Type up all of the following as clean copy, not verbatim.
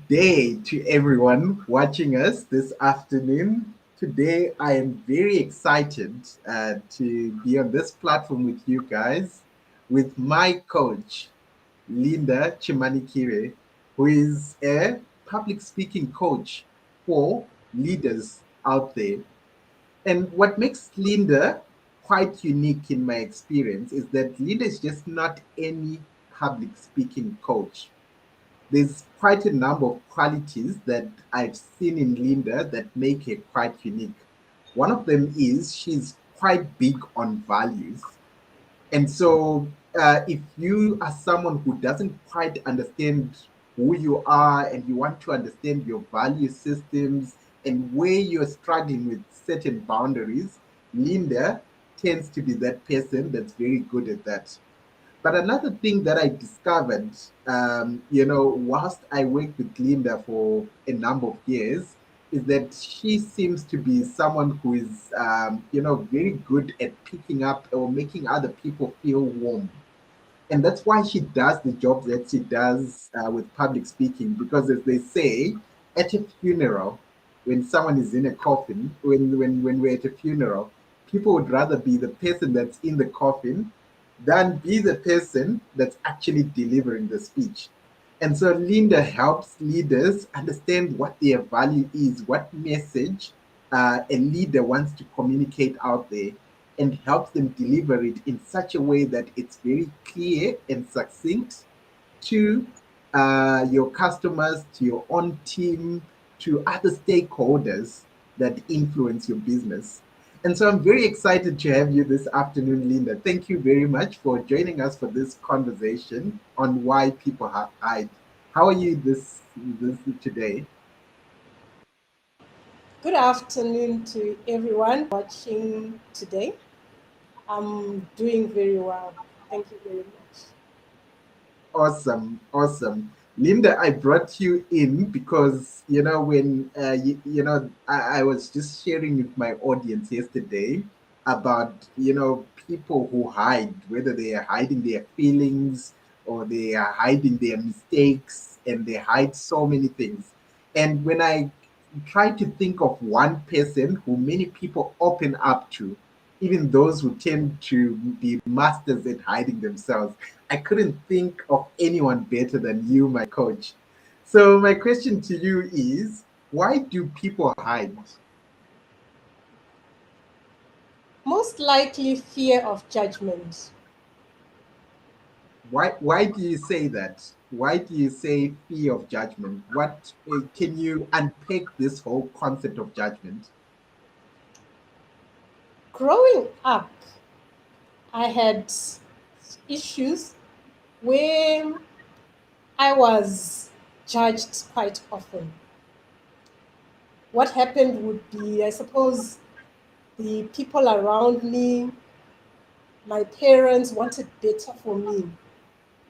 Day to everyone watching us this afternoon. Today, I am very excited to be on this platform with you guys, with my coach, Linda Chimanikire, who is a public speaking coach for leaders out there. And what makes Linda quite unique in my experience is that Linda is just not any public speaking coach. There's quite a number of qualities that I've seen in Linda that make her quite unique. One of them is she's quite big on values. And so, if you are someone who doesn't quite understand who you are and you want to understand your value systems and where you're struggling with certain boundaries, Linda tends to be that person that's very good at that. But another thing that I discovered, whilst I worked with Linda for a number of years, is that she seems to be someone who is, very good at picking up or making other people feel warm. And that's why she does the job that she does with public speaking, because as they say, at a funeral, when someone is in a coffin, when we're at a funeral, people would rather be the person that's in the coffin than be the person that's actually delivering the speech. And so Linda helps leaders understand what their value is, what message a leader wants to communicate out there, and helps them deliver it in such a way that it's very clear and succinct to your customers, to your own team, to other stakeholders that influence your business. And so I'm very excited to have you this afternoon, Linda. Thank you very much for joining us for this conversation on why people hide. How are you this today? Good afternoon to everyone watching today. I'm doing very well. Thank you very much. Awesome, awesome. Linda, I brought you in because, when, I was just sharing with my audience yesterday about, people who hide, whether they are hiding their feelings or they are hiding their mistakes and they hide so many things. And when I try to think of one person who many people open up to, even those who tend to be masters at hiding themselves, I couldn't think of anyone better than you, my coach. So, my question to you is, why do people hide? Most likely, fear of judgment. Why do you say that? Why do you say fear of judgment? What can you unpack this whole concept of judgment? Growing up, I had issues where I was judged quite often. What happened would be, I suppose, the people around me, my parents wanted better for me.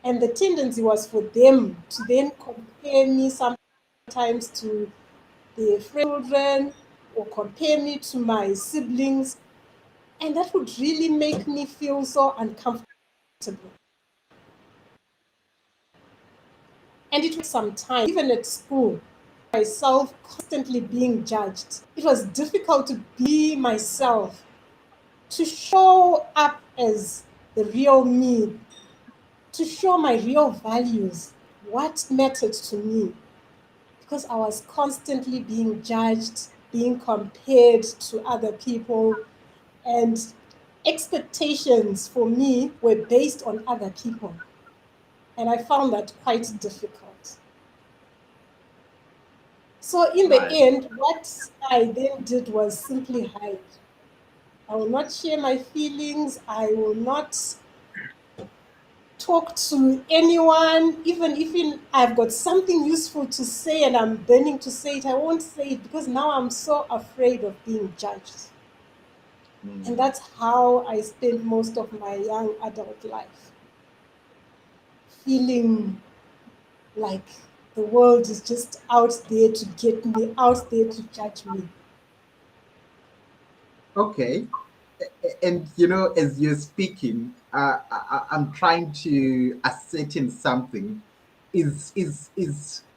And the tendency was for them to then compare me sometimes to their children or compare me to my siblings. And that would really make me feel so uncomfortable. And it took some time, even at school, myself constantly being judged. It was difficult to be myself, to show up as the real me, to show my real values, what mattered to me, because I was constantly being judged, being compared to other people, and expectations for me were based on other people. And I found that quite difficult. So, in the Right. end, what I then did was simply hide. I will not share my feelings. I will not talk to anyone, even if I've got something useful to say and I'm burning to say it, I won't say it because now I'm so afraid of being judged. And Mm. that's how I spent most of my young adult life, feeling like the world is just out there to get me, out there to judge me. Okay. And as you're speaking, I'm trying to ascertain something. Is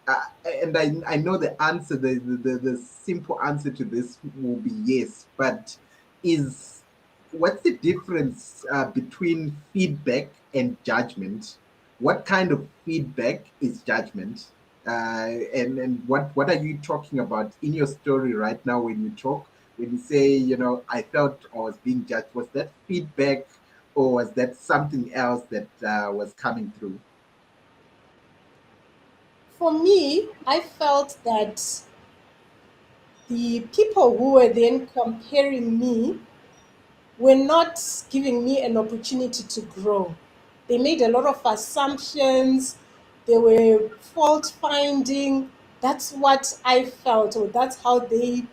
uh, and I know the answer, the simple answer to this will be yes, but is what's the difference between feedback and judgment? What kind of feedback is judgment? And what are you talking about in your story right now when you talk, when you say, I felt I was being judged? Was that feedback or was that something else that was coming through? For me, I felt that the people who were then comparing me were not giving me an opportunity to grow. They made a lot of assumptions, they were fault finding. That's what I felt, or that's how they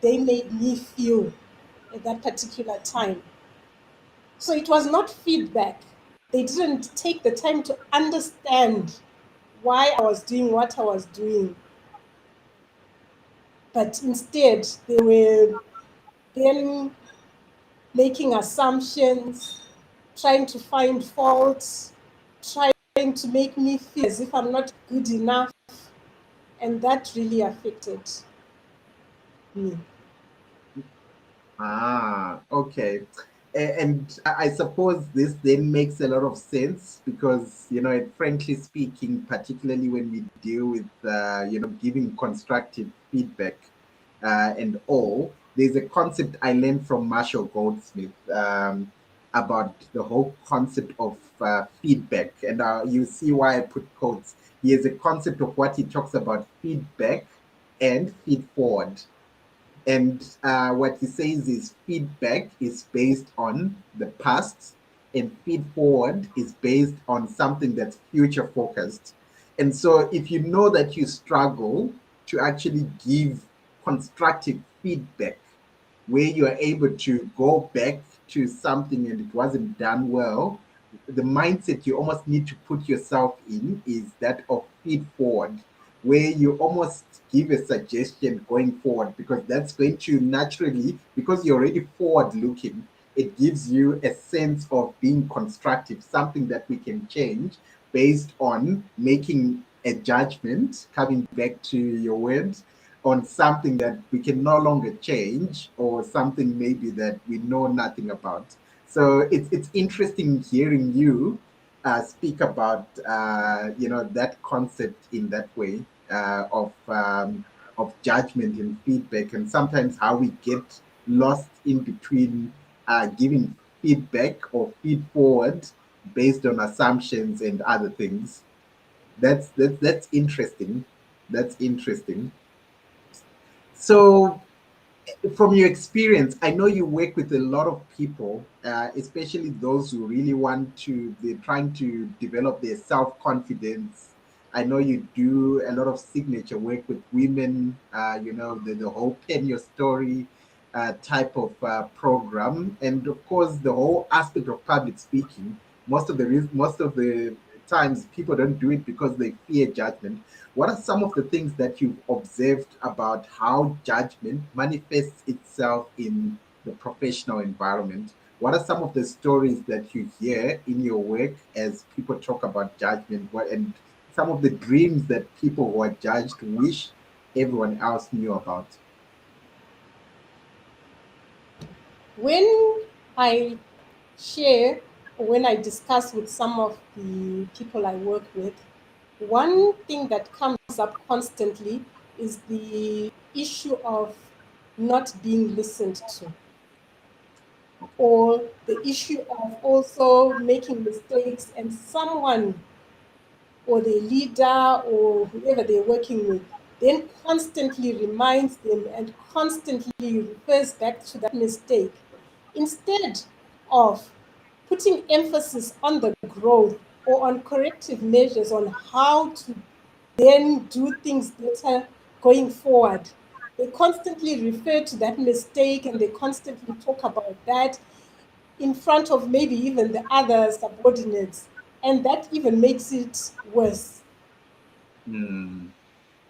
made me feel at that particular time. So it was not feedback. They didn't take the time to understand why I was doing what I was doing, but instead they were then making assumptions, trying to find faults, trying to make me feel as if I'm not good enough. And that really affected me. Ah, okay. And I suppose this then makes a lot of sense because, frankly speaking, particularly when we deal with, giving constructive feedback and all, there's a concept I learned from Marshall Goldsmith about the whole concept of feedback. And you see why I put quotes. He has a concept of what he talks about feedback and feed forward. And what he says is feedback is based on the past, and feed forward is based on something that's future focused. And so, if you know that you struggle to actually give constructive feedback, where you are able to go back to something and it wasn't done well, the mindset you almost need to put yourself in is that of feed forward, where you almost give a suggestion going forward, because that's going to naturally, because you're already forward looking, it gives you a sense of being constructive, something that we can change based on making a judgment, coming back to your words, on something that we can no longer change, or something maybe that we know nothing about. So it's interesting hearing you speak about that concept in that way of judgment and feedback, and sometimes how we get lost in between giving feedback or feed forward based on assumptions and other things. That's interesting. That's interesting. So from your experience, I know you work with a lot of people, especially those who really they're trying to develop their self confidence. I know you do a lot of signature work with women, the whole Pen Your Story type of program. And of course, the whole aspect of public speaking. Most of the times, people don't do it because they fear judgment. What are some of the things that you've observed about how judgment manifests itself in the professional environment? What are some of the stories that you hear in your work as people talk about judgment? And some of the dreams that people who are judged wish everyone else knew about? When I share, or when I discuss with some of the people I work with, one thing that comes up constantly is the issue of not being listened to, Okay. or the issue of also making mistakes, and someone or the leader or whoever they're working with then constantly reminds them and constantly refers back to that mistake, instead of putting emphasis on the growth or on corrective measures on how to then do things better going forward. They constantly refer to that mistake and they constantly talk about that in front of maybe even the other subordinates. And that even makes it worse. Hmm.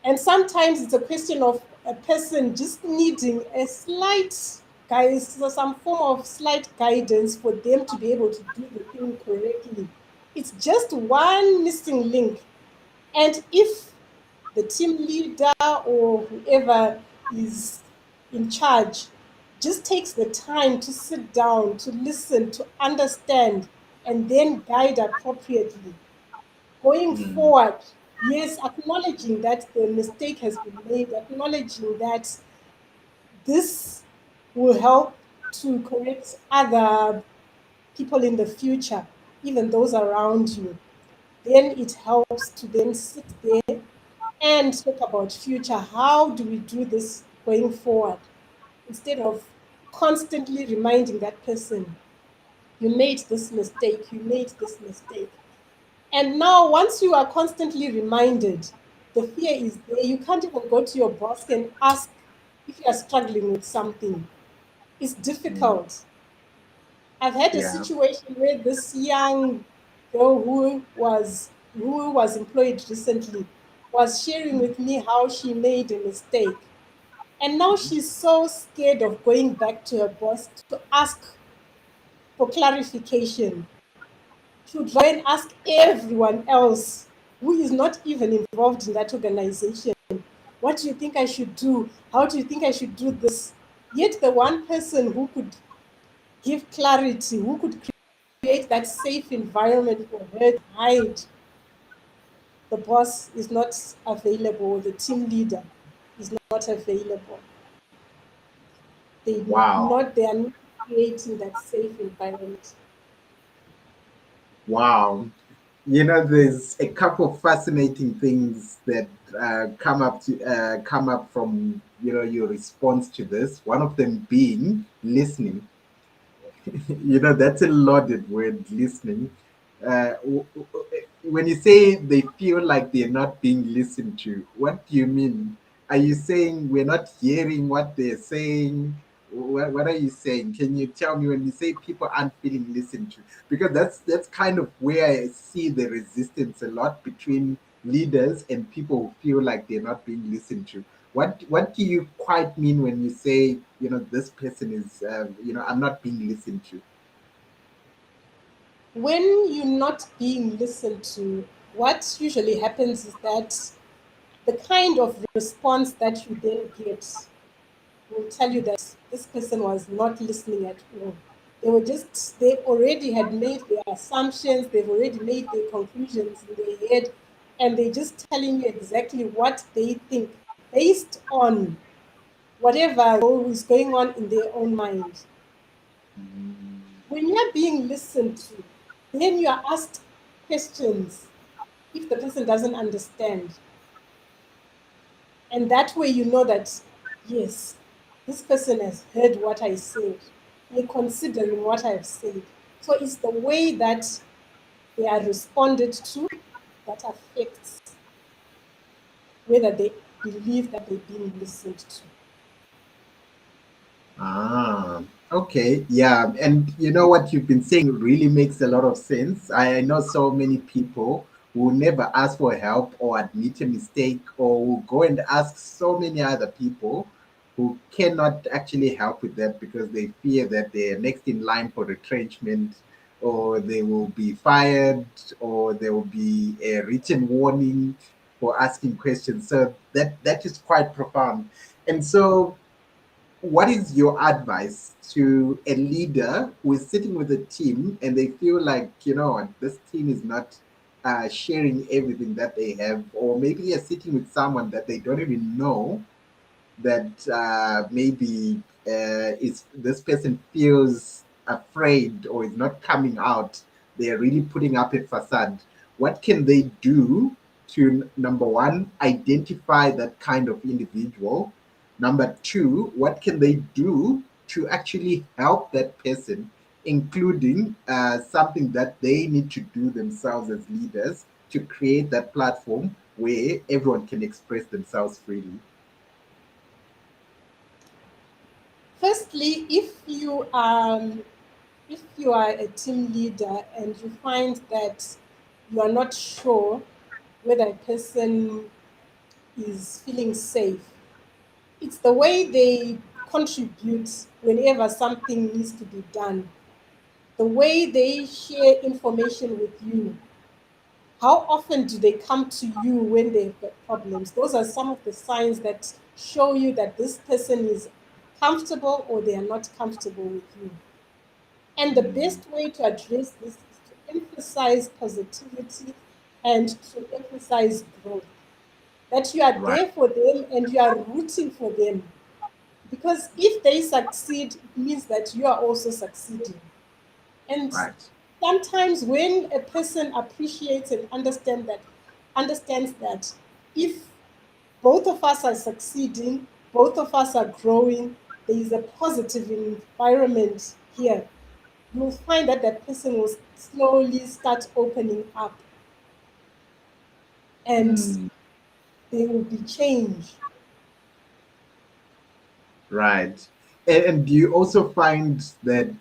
And sometimes it's a question of a person just needing a slight guys, so some form of slight guidance for them to be able to do the thing correctly. It's just one missing link. And if the team leader or whoever is in charge just takes the time to sit down, to listen, to understand, and then guide appropriately. Going Mm. forward, yes, acknowledging that the mistake has been made, acknowledging that this will help to correct other people in the future, even those around you. Then it helps to then sit there and talk about future. How do we do this going forward? Instead of constantly reminding that person, you made this mistake, you made this mistake. And now, once you are constantly reminded, the fear is there. You can't even go to your boss and ask if you are struggling with something. It's Mm. difficult. I've had a Yeah. situation where this young girl who was employed recently was sharing Mm. with me how she made a mistake. And now she's so scared of going back to her boss to ask for clarification. She would go and ask everyone else who is not even involved in that organization, what do you think I should do? How do you think I should do this? Yet the one person who could give clarity, who could create that safe environment for her to hide, the boss is not available, the team leader is not available. Wow. They are not creating that safe environment. Wow. There's a couple of fascinating things that come up from your response to this. One of them being listening. That's a loaded word, listening. When you say they feel like they're not being listened to, what do you mean? Are you saying we're not hearing what they're saying? What are you saying? Can you tell me when you say people aren't feeling listened to? Because that's kind of where I see the resistance a lot between leaders and people who feel like they're not being listened to. What do you quite mean when you say this person is I'm not being listened to? When you're not being listened to, what usually happens is that the kind of response that you then get will tell you that this person was not listening at all. They already had made their assumptions, they've already made their conclusions in their head, and they're just telling you exactly what they think based on whatever is going on in their own mind. When you're being listened to, then you are asked questions if the person doesn't understand. And that way you know that, yes, this person has heard what I said. They're considering what I've said. So it's the way that they are responded to that affects whether they believe that they're being listened to. Ah, okay. Yeah. And you know what you've been saying really makes a lot of sense. I know so many people who never ask for help or admit a mistake or will go and ask so many other people who cannot actually help with that because they fear that they're next in line for retrenchment or they will be fired or there will be a written warning for asking questions. So that is quite profound. And so what is your advice to a leader who is sitting with a team and they feel like, this team is not sharing everything that they have, or maybe they're sitting with someone that they don't even know that maybe is this person feels afraid or is not coming out, they're really putting up a facade. What can they do to, number one, identify that kind of individual? Number two, what can they do to actually help that person, including something that they need to do themselves as leaders to create that platform where everyone can express themselves freely? Firstly, if you are a team leader and you find that you are not sure whether a person is feeling safe, it's the way they contribute whenever something needs to be done, the way they share information with you, How often do they come to you when they've got problems? Those are some of the signs that show you that this person is comfortable or they are not comfortable with you. And the Mm, best way to address this is to emphasize positivity and to emphasize growth. That you are right, there for them and you are rooting for them. Because if they succeed, it means that you are also succeeding. And right. sometimes when a person appreciates and understands that if both of us are succeeding, both of us are growing, there is a positive environment here, you'll find that that person will slowly start opening up and Mm. there will be change. Right. And do you also find that,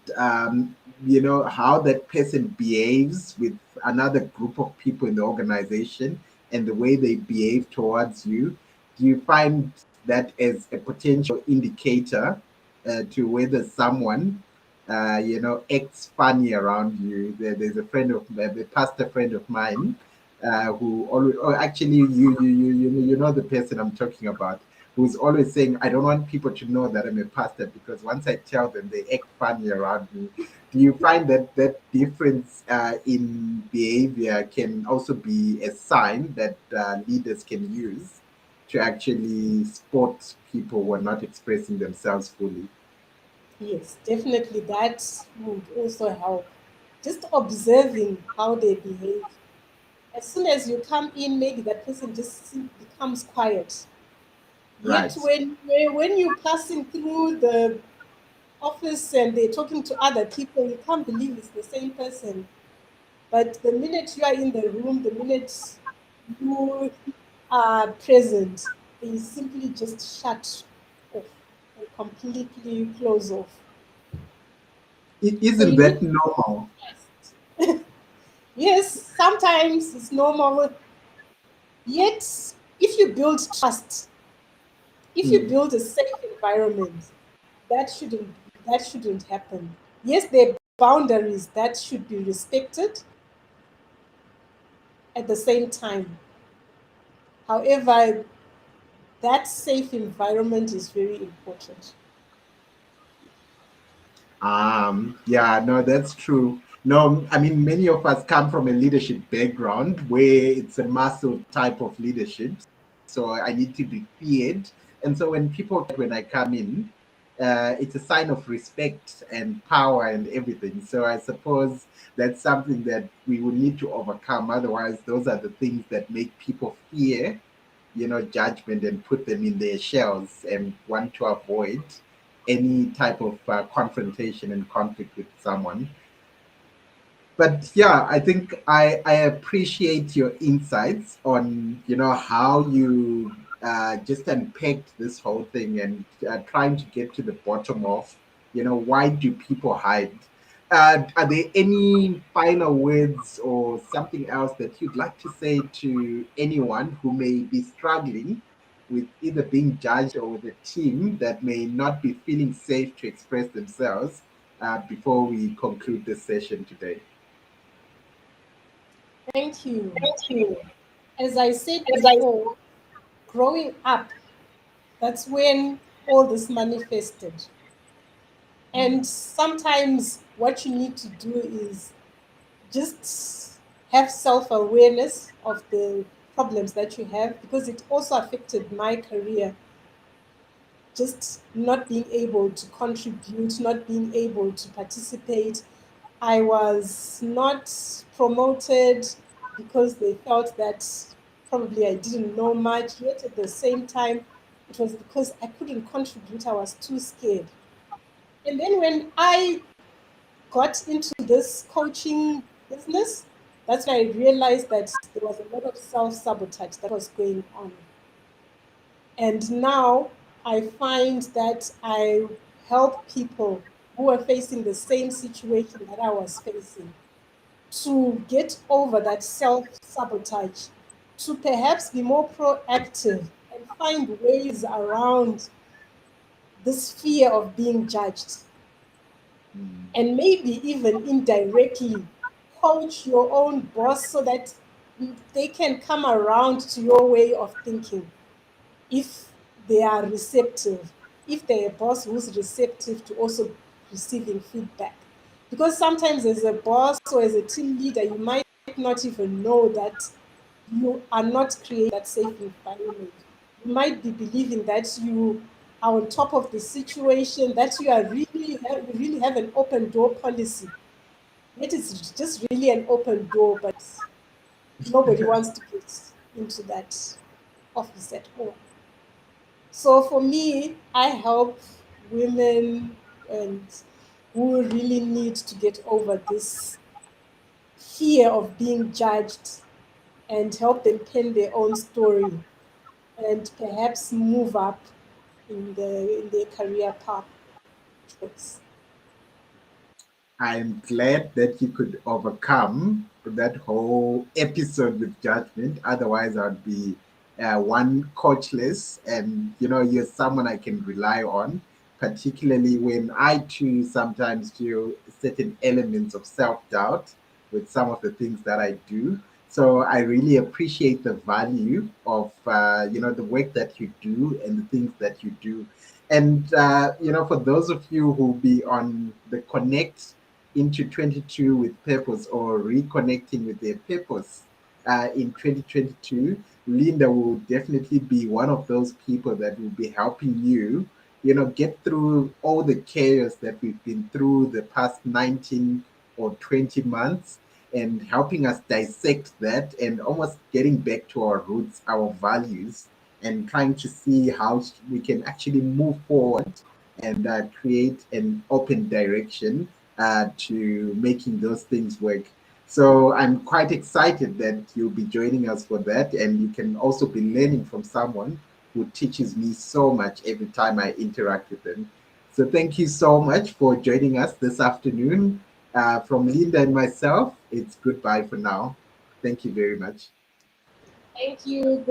how that person behaves with another group of people in the organization and the way they behave towards you? Do you find that as a potential indicator to whether someone, acts funny around you? There's a friend of a pastor friend of mine who always, oh, actually, you know the person I'm talking about, who's always saying, I don't want people to know that I'm a pastor because once I tell them, they act funny around me. Do you find that that difference in behavior can also be a sign that leaders can use to actually spot people who are not expressing themselves fully? Yes, definitely that would also help. Just observing how they behave. As soon as you come in, maybe that person just becomes quiet. Yet Right. when you're passing through the office and they're talking to other people, you can't believe it's the same person. But the minute you are in the room, the minute you are present, they simply just shut off and completely close off. So Isn't you need that normal? to. Yes, sometimes it's normal. Yet, if you build trust, if you Mm. build a safe environment, that shouldn't that shouldn't happen. Yes, there are boundaries that should be respected at the same time. However, that safe environment is very important. Yeah, no, that's true. No, I mean, many of us come from a leadership background where it's a muscle type of leadership. So I need to be feared. And so when people, when I come in, it's a sign of respect and power and everything. So I suppose that's something that we will need to overcome. Otherwise, those are the things that make people fear, judgment and put them in their shells and want to avoid any type of confrontation and conflict with someone. But yeah, I think I appreciate your insights on how you just unpacked this whole thing and trying to get to the bottom of why do people hide. Are there any final words or something else that you'd like to say to anyone who may be struggling with either being judged or with a team that may not be feeling safe to express themselves before we conclude this session today? Thank you. Thank you. As I said As I before, growing up, that's when all this manifested. And sometimes what you need to do is just have self awareness of the problems that you have because it also affected my career. Just not being able to contribute, not being able to participate. I was not promoted because they felt that probably I didn't know much. Yet at the same time, it was because I couldn't contribute. I was too scared. And then when I got into this coaching business, that's when I realized that there was a lot of self sabotage that was going on. And now I find that I help people who are facing the same situation that I was facing to get over that self sabotage, to perhaps be more proactive and find ways around this fear of being judged. Mm, And maybe even indirectly coach your own boss so that they can come around to your way of thinking if they are receptive, if they're a boss who's receptive to also receiving feedback. Because sometimes, as a boss or as a team leader, you might not even know that you are not creating that safe environment. You might be believing that you are on top of the situation, that you are really have an open door policy. It is just really an open door, but nobody wants to get into that office at all. So for me, I help women and who really need to get over this fear of being judged and help them pen their own story and perhaps move up in their career path choice. I'm glad that you could overcome that whole episode with judgment. Otherwise, I'd be one coachless, and you're someone I can rely on, particularly when I too sometimes feel certain elements of self doubt with some of the things that I do. So I really appreciate the value of the work that you do and the things that you do. And for those of you who'll be on the Connect into 22 with purpose, or reconnecting with their purpose in 2022, Linda will definitely be one of those people that will be helping you, get through all the chaos that we've been through the past 19 or 20 months, and helping us dissect that and almost getting back to our roots, our values, and trying to see how we can actually move forward and create an open direction to making those things work. So I'm quite excited that you'll be joining us for that. And you can also be learning from someone who teaches me so much every time I interact with them. So thank you so much for joining us this afternoon. From Linda and myself, it's goodbye for now. Thank you very much. Thank you.